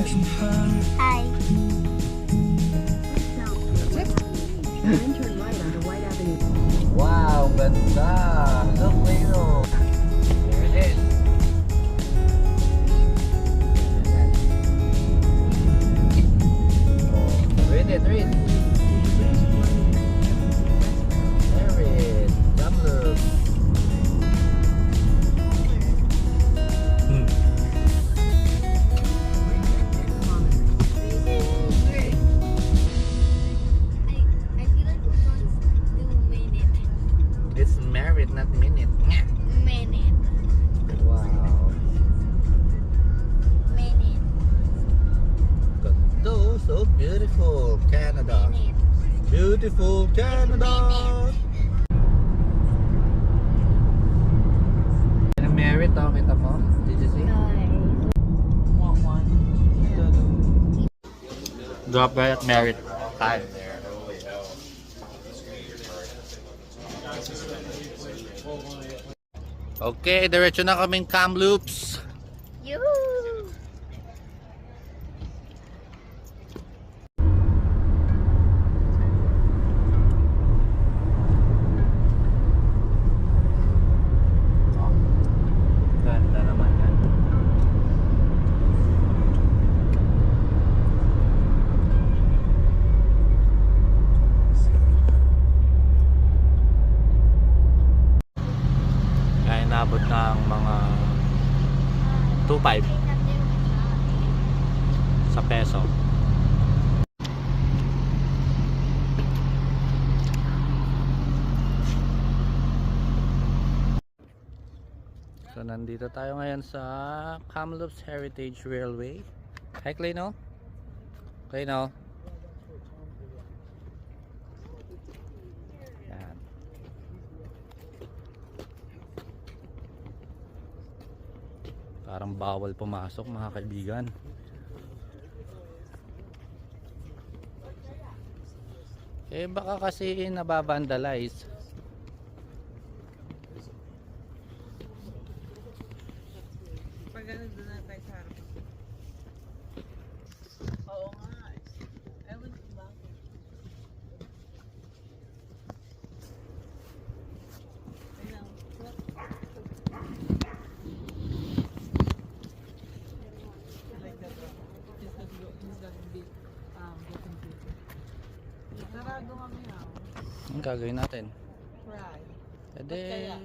Hi. Wow, ganda! Look, Leo! There it is! Oh, read it, read! There it! Kamloops! I feel like we're going to do minute. It's merit, not minute. Minute. Wow! Minute. Ganda! So beautiful! Canada! Minute. Beautiful Canada! Yung merit, oh, kita mo? Did you see? Drop by at merit time. Okay, diretso na kaming Kamloops. Yoo! Ganda naman yan. Kaya inabot ng mga 2.5 sa peso. So nandito tayo ngayon sa Kamloops Heritage Railway. Hi Clayno. Clayno. Yan. Parang bawal pumasok mga kaibigan. Eh baka kasi nababandalize. Pag ano doon na tayo sa harap. Oo nga. Ewan ko ba? Ayun lang. Like that one. He's gonna be getting people. Sarado kami now. Ang gagawin natin? Right. Ede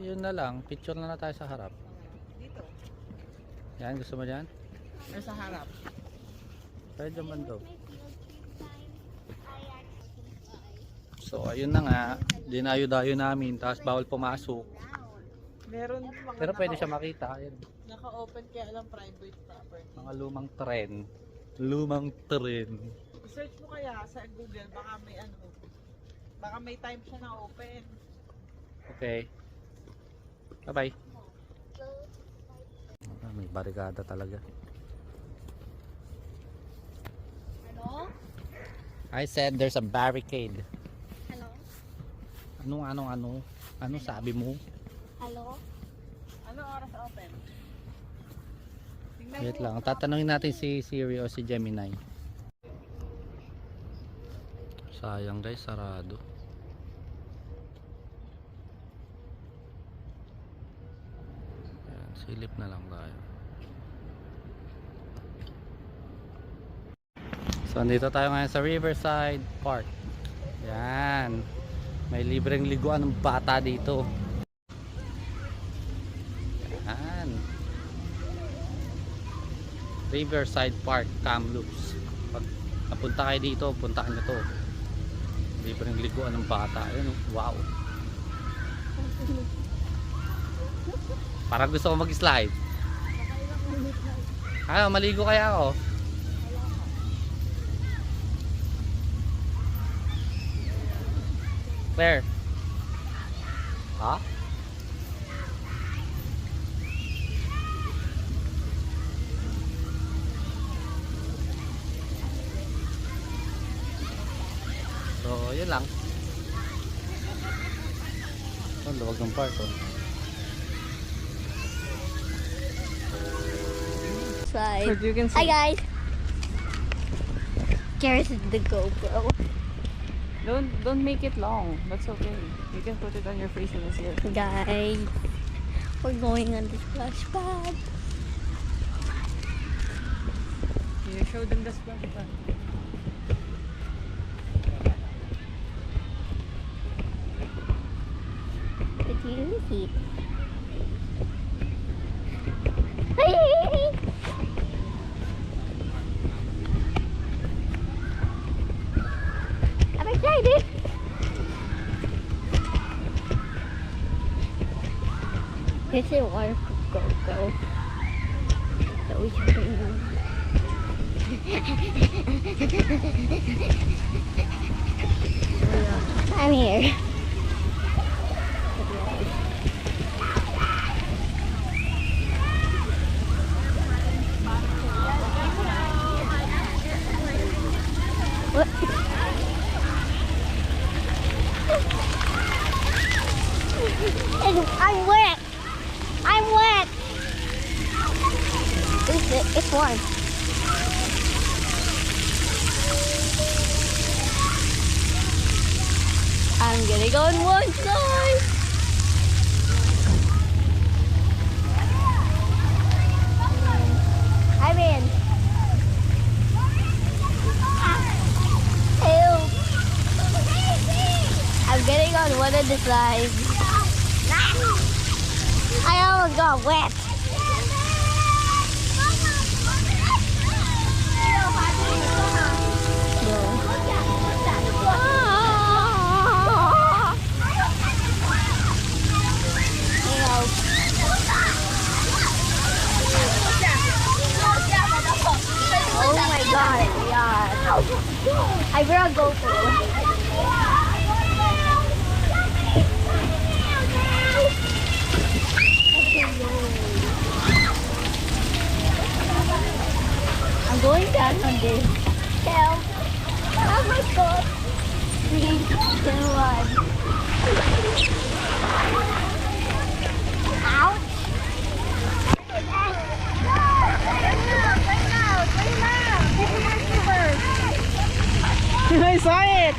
yun na lang. Picture na tayo sa harap. Dito. Yan, gusto mo dyan? Or sa harap. Pwede dyan bando. So ayun na nga. Dinayo-dayo namin. Tapos bawal pumasok. Meron mga Pero pwede siya makita. Ayan. naka-open kaya lang private property. Mga lumang tren. Lumang tren. Search mo kaya sa Google, baka may ano, baka may time siya na open. Okay. Bye-bye. May barikada talaga. Hello? I said there's a barricade. Hello? Ano sabi mo? Hello? Ano oras open? Tingnan Wait mo. lang. Tatanungin natin si Siri o si Gemini. Sayang guys, sarado. Ayan, silip na lang tayo. So andito tayo ngayon sa Riverside Park. Yan. May libreng liguan ng bata dito. Yan. Riverside Park, Kamloops. Pag napunta kayo dito, puntahan nyo to. Libreng liguan ng bata. Ayun, oh. Wow. Parang gusto ko mag-slide. Ayaw, maligo kaya ako. Claire. Ha? So, yun lang. Ang luwag ng park, oh. Try. So you can Hi see. guys. scares the GoPro. Don't make it long. That's okay. You can put it on your face when it's here. Guys, we're going on the splash pad. You show them the splash pad. It's really heat. I'm excited. This is waterproof GoPro. So we can I'm here. What? I'm wet. I'm wet. It's warm. I'm gonna go on one side. I'm in. Help. I'm getting on one of the sides. I almost got wet. Oh my god, yeah. I brought GoPro. I'm going down on this. Help. Oh my god. 3, 2, 1. Ouch. I saw it!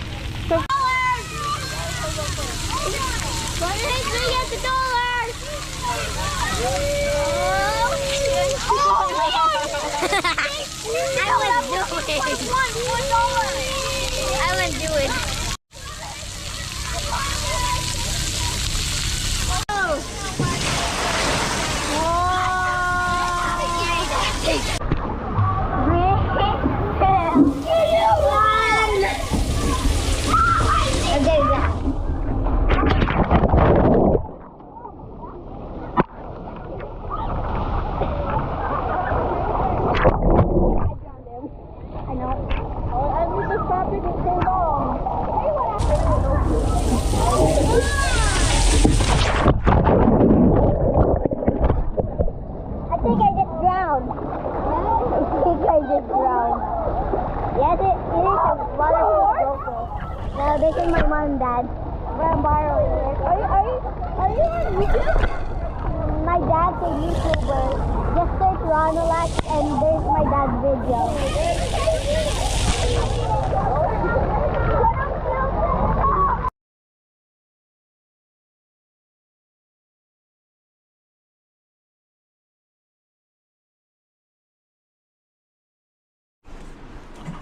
What did I say at the dollars? I would do it. This is my mom and dad. We're borrowing it. Are you on YouTube? My dad's a YouTuber. Just search Ronalax and there's my dad's video.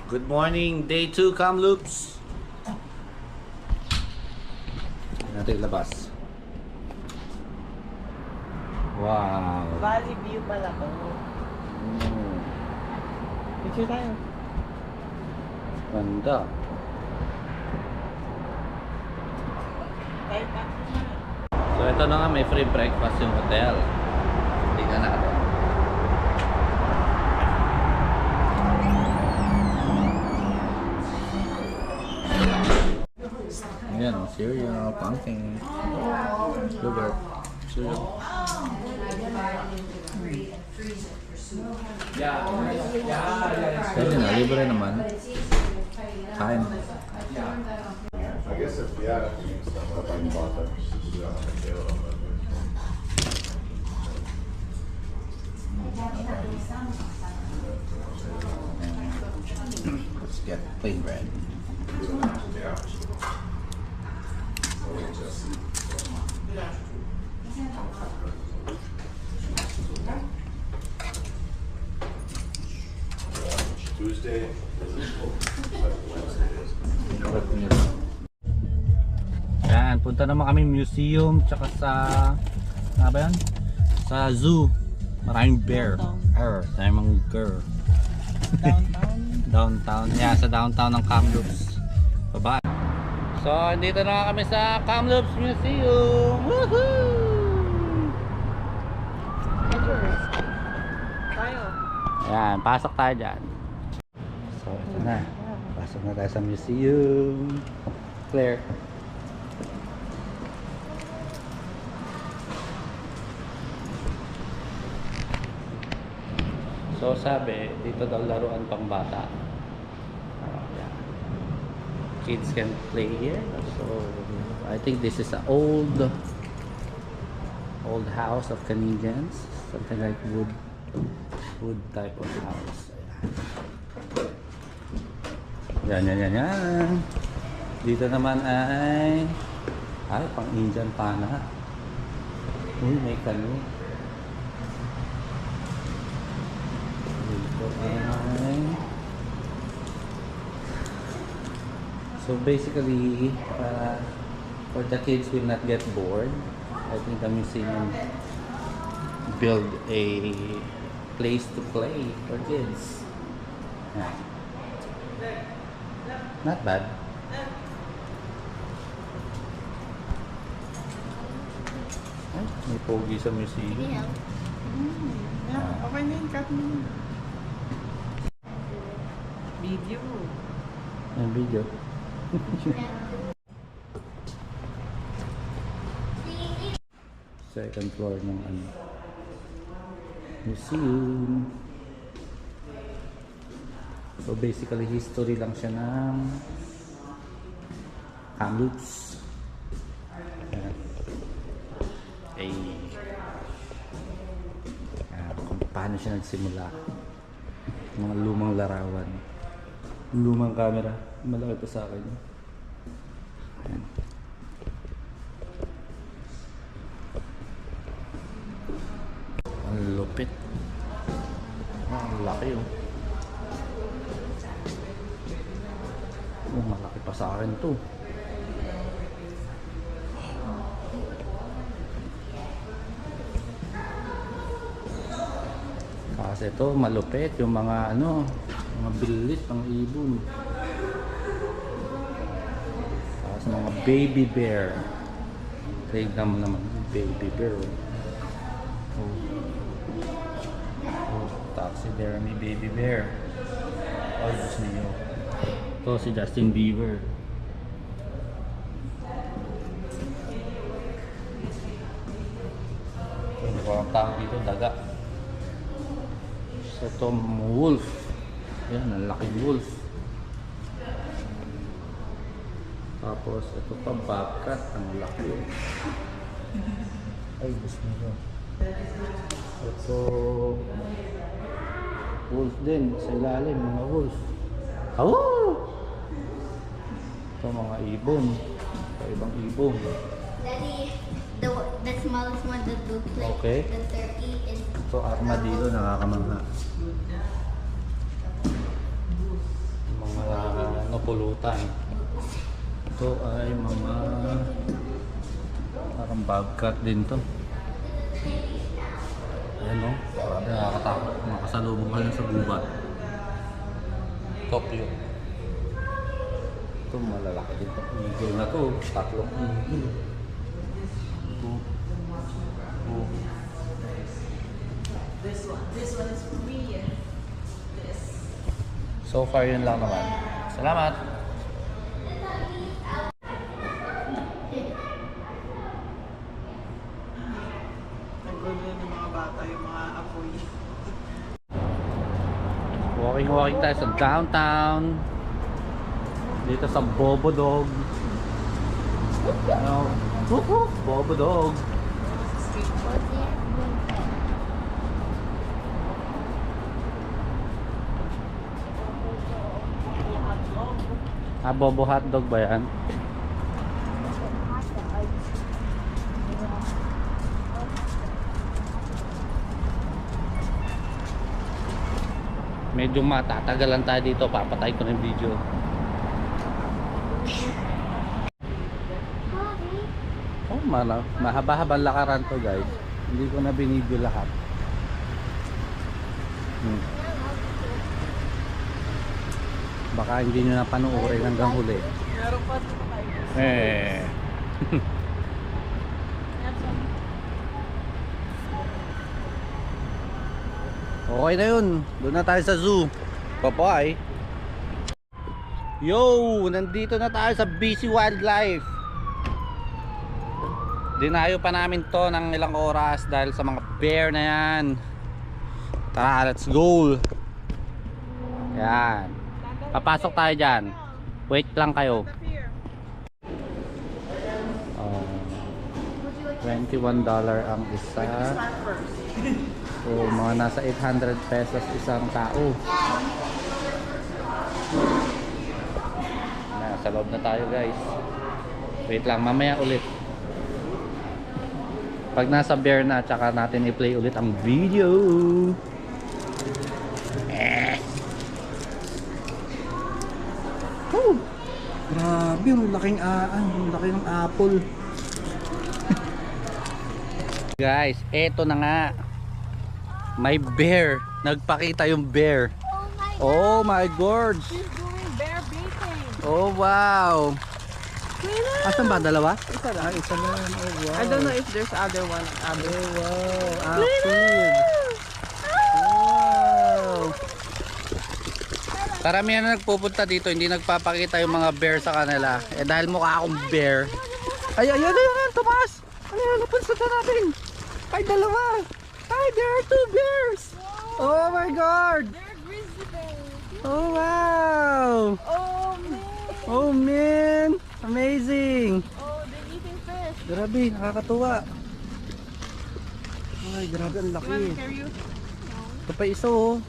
Good morning, day 2 Kamloops. Natin labas. Wow. Valley view pala to. Picture tayo. Ganda. So ito na nga, may free breakfast yung hotel. Tingnan natin. Ayan o, cereal, pumpkin, yogurt, cereal. Pwede na, libre naman. Kain. I guess if you stuff up on bottom. Let's get plain bread. Yeah. Tuesday. Wednesday is. Yan, punta naman kami museum tsaka sa ano ba yan? Sa zoo. Maraming bear. Maraming girl. Downtown. Downtown. Yeah, sa downtown ng Kamloops. Bye-bye. So, dito na kami sa Kamloops Museum. Woohoo! Tayo. Ayan, pasok tayo dyan. So, ito na. Pasok na tayo sa museum. Claire. So, sabi, dito daw laruan pang bata. Yeah. Kids can play here. So, I think this is an old house of Canadians. Something like wood type of house. Yan. Dito naman ay pang Indian pana. Uy, may kano. Dito ay so basically for the kids will not get bored. I think the museum build a place to play for kids. Yeah. Not bad. Ay, may pogi sa museum. Yeah. Yeah, okay na yun, cut mo yun. Video. Yung video. Second floor ng museum. So basically history lang siya ng Kamloops. Kung paano siya nagsimula. Mga lumang larawan. Lumang camera. Malaki pa sa akin. Ayan. Ang lupit. Ang laki oh. Malaki pa sa akin to. Kasi ito malupit yung mga mga bilit ng ibon. Tapos mga baby bear. Tignan mo naman baby bear. Taxidermy baby bear. Oh, Diyos niyo. Ito si Justin Bieber. Hindi ko ang tawag dito, daga. So ito wolf. Yan, ang laking wolf. Tapos ito pa bobcat, ang laki. Ay, gusto nyo. Ito wolf din, sa ilalim, mga wolf. Oh! Ito mga ibon. Ibang ibon. Daddy, the smallest one that looks like Okay. the turkey is Ito armadillo, nakakamangha. Mga pulutan. Ito ay mga parang bobcat din to. Ayan o, grabe nakakatakot. Makasalubong ka lang sa gubat. Tokyo. Ito malalaki din to. Eagle na to. Tatlong eagle. This one is for me. This. So far yun lang naman. Salamat! Nagulo ng mga bata, yung mga apoy. Walking tayo sa downtown. Dito sa Bobo Dog. Bobo Dog. what's it? Bobo hotdog ba yan? Medyo matatagalan tayo dito. Papatay ko ng video. Oh, mahaba-habang lakaran to guys. Hindi ko na binidyo lahat. Baka hindi nyo na panuorin hanggang huli. Meron pa dito tayo. Eh. Okay na yun. Doon na tayo sa zoo. Bye-bye. Yo! Nandito na tayo sa BC Wildlife. Dinayo pa namin to ng ilang oras dahil sa mga bear na yan. Tara, let's go. Yan. Papasok tayo dyan. Wait lang kayo. $21 ang isa. So mga nasa 800 pesos isang tao. Nasa loob na tayo guys. Wait lang, mamaya ulit. Pag nasa bear na, tsaka natin i-play ulit ang video. Oh, grabe, ang laking ang laki ng apple. Guys, eto na nga. May bear. Nagpakita yung bear. Oh my god. She's doing bear baiting. Oh wow. Asan ba? Dalawa? Isa lang. Isa lang. Oh wow. I don't know if there's other one. Oh wow. Active. Wow. Karamihan na nagpupunta dito, hindi nagpapakita yung mga bear sa kanila. Eh dahil mukha akong bear. Ay, ayun, tumaas. Ano yan? Napunsa na natin. Ay, dalawa. Ay, there are 2 bears. Oh my god. They're grizzly bears. Oh wow. Oh man. Oh man. Amazing. Oh, they're eating fish. Grabe, nakakatuwa. Ay, grabe ang You want laki. me to carry you? Ito pa isa oh.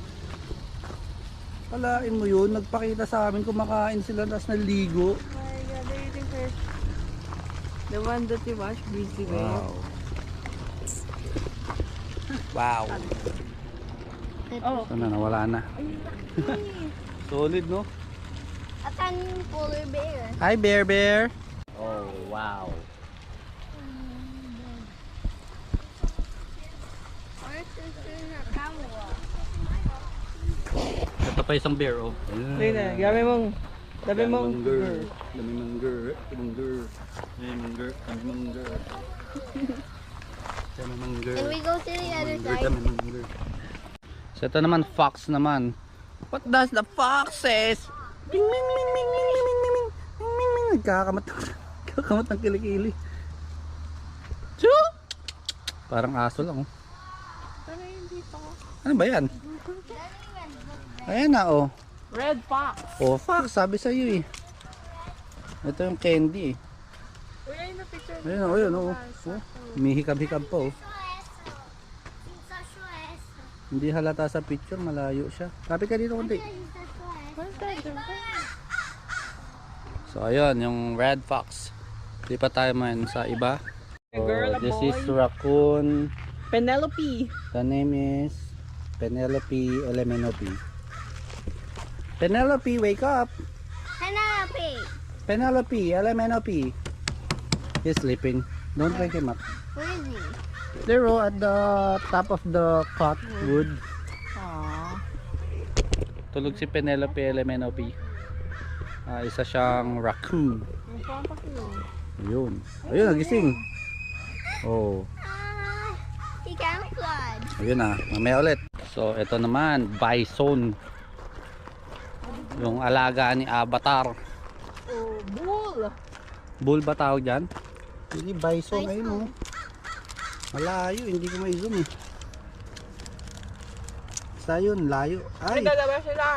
Kalain mo yun, nagpakita sa amin kumakain sila tapos naligo. Oh my god, they're eating fish. The one that you watch, grizzly bear. Wow. Oh. Ito na, nawala na. Solid no? A tiny polar bear. Hi bear bear. Oh wow. Ito pa isang bear oh. Wait na, gabi mong Dami mangger. Dami mangger. Mangger. Dami mangger. Dami mangger. Dami mangger. Can we go to the other side? Dami mangger. So ito naman fox naman. What does the fox says? Ming ming ming ming ming ming ming ming ming ming ming. Nagkakamat ng kilikili. Choo! Parang aso lang oh. Pero hindi pa. Ano ba yan? Ayan na oh. Red fox. Oh fox, sabi sa iyo eh. Ito yung candy eh. Uy, ayun na picture. Ayun oh, ayun oh. May hikab-hikab pa oh. Hindi halata sa picture, malayo siya. Kapit ka dito konti. So ayun, yung red fox. Lipat tayo man sa iba. Girl, a This boy. is raccoon. Penelope. The name is Penelope Elemenope. Penelope, wake up! Penelope. Penelope Elemenope. He's sleeping. Don't wake him up. Where is he? There oh, at the top of the cottonwood. Aww. Tulog si Penelope Elemenope. Isa siyang raccoon. Ang pampak yun. Ayun. Ayun, nagising. Oh, He camouflaged. ayun na. Mamaya ulit. So, ito naman, bison. Yung alaga ni Avatar. Oh, bull. Bull ba tawag dyan? Hindi, bison. Ayun oh. Malayo, hindi ko may-zoom eh. Basta yun, layo. Ay, Ay! dalawa sila.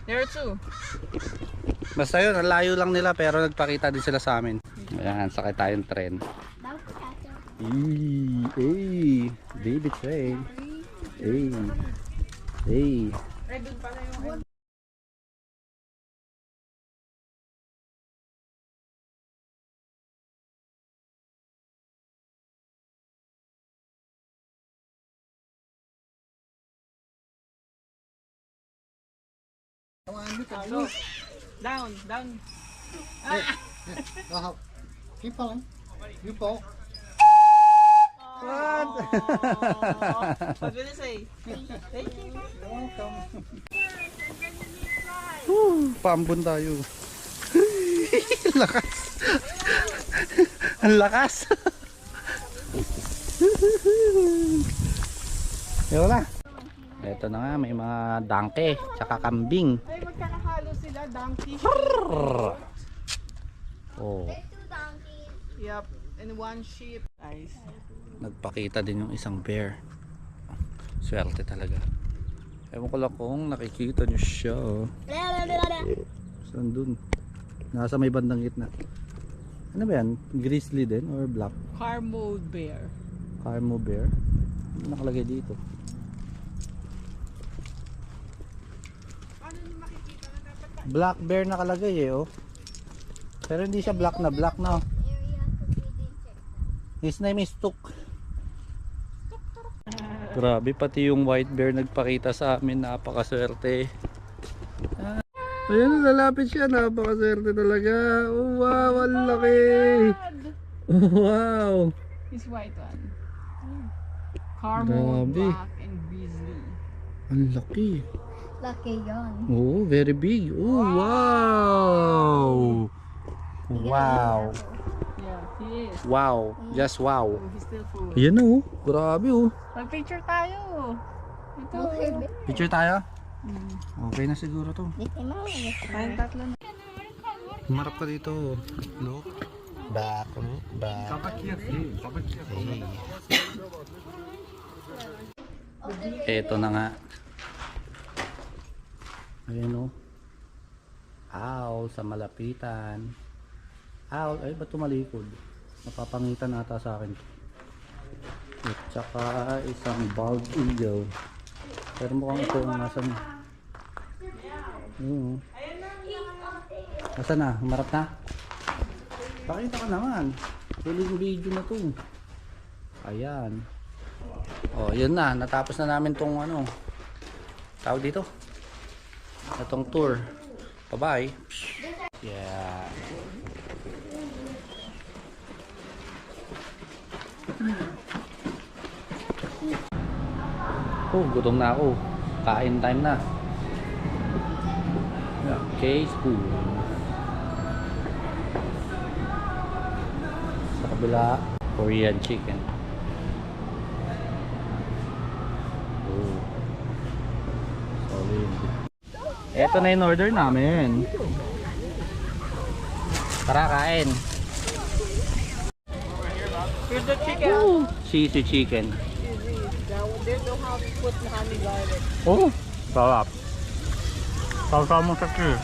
There are 2. Basta yun, ang layo lang nila pero nagpakita din sila sa amin. Ayan, sakay tayong tren. Baby train. Ay, doon pala yung Look. Down, down. Keep pulling. You pull. What? What will you say? Thank you. You're welcome. Paambon tayo. Lakas. Ang lakas. Yun na. Ito na nga, may mga dangke, tsaka kambing. Ay, magkakahalo sila. Donkey. Oh, Two donkeys. Yep. And one sheep. Nice. nagpakita din yung isang bear. Swerte talaga. Ewan ko lang kung nakikita nyo siya. Saan dun? Nasa may bandang gitna. Ano ba yan? Grizzly din or black? Carmel bear. Carmo bear? Ano nakalagay dito? Black bear nakalagay eh oh. Pero hindi siya black na black na oh. His name is Tuk. Grabe, pati yung white bear nagpakita sa amin. Napakaswerte. Ayan, lalapit siya. Napakaswerte talaga. Oh, wow, ang laki. Oh, wow. This white one. Carmel, Grabe. black, and grizzly. Ang laki. Lucky yon. Oh, very big. Oh, wow. Wow. Yeah, he is. Wow. Just wow. Oh, he's still full. Ayan oh. Grabe oh. Mag-picture tayo. Ito. Okay, Picture tayo? Okay na siguro to. Tayong tatlo na. Marap ka dito. Look. Back. Back. Hey. Eto na nga. Ayan o. Owl sa malapitan. Owl. Ay, ba't tumalikod? Napapangitan ata sa akin. At saka isang bald eagle. Pero mukhang ito yung nasan. Ayun o. Nasaan na? Humarap na? Pakita ka naman. Huling video na to. Ayan. O, yun na. Natapos na namin tong ano. Tawag dito. Itong tour. Bye-bye. Yeah. Oh, gutom na ako. Kain time na. Okay, spoon. Sa kabila, Korean chicken. Oh. Solid. Ito na yung order namin. Tara, kain. Here's the chicken. Cheesy chicken. They don't have to put honey garlic. Oh, sarap. Sausaw mo sa cheese.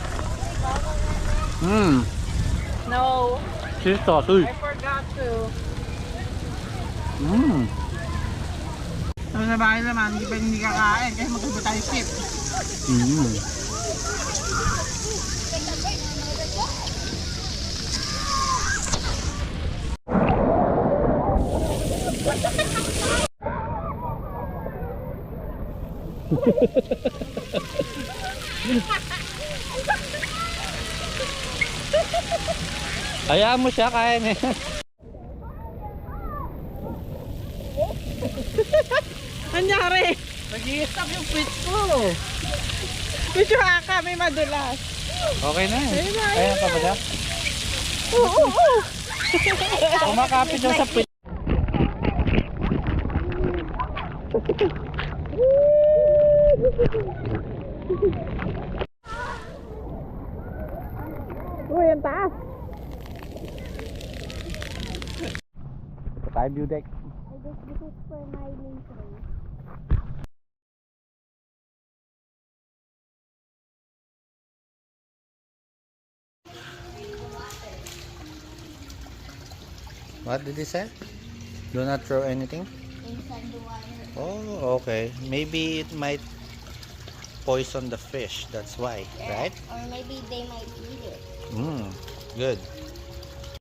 No, Cheese sauce, uy. I forgot to. So sa bahay naman, hindi pa hindi kakain kasi magkaiba tayo chip. Hayaan mo siya, kain eh. Anyari? Nag-i-stop yung pitch ko. Picture ka, may madulas. Okay na eh. Ayun na, Kaya ka ba siya? Oo. Kumakapit siya sa pit. Uy, ang taas. Tayo view deck. I guess this is for my main tray. What did he say? Do not throw anything? Inside the water. Oh, okay. Maybe it might poison the fish. That's why, right? Or maybe they might eat it. Good.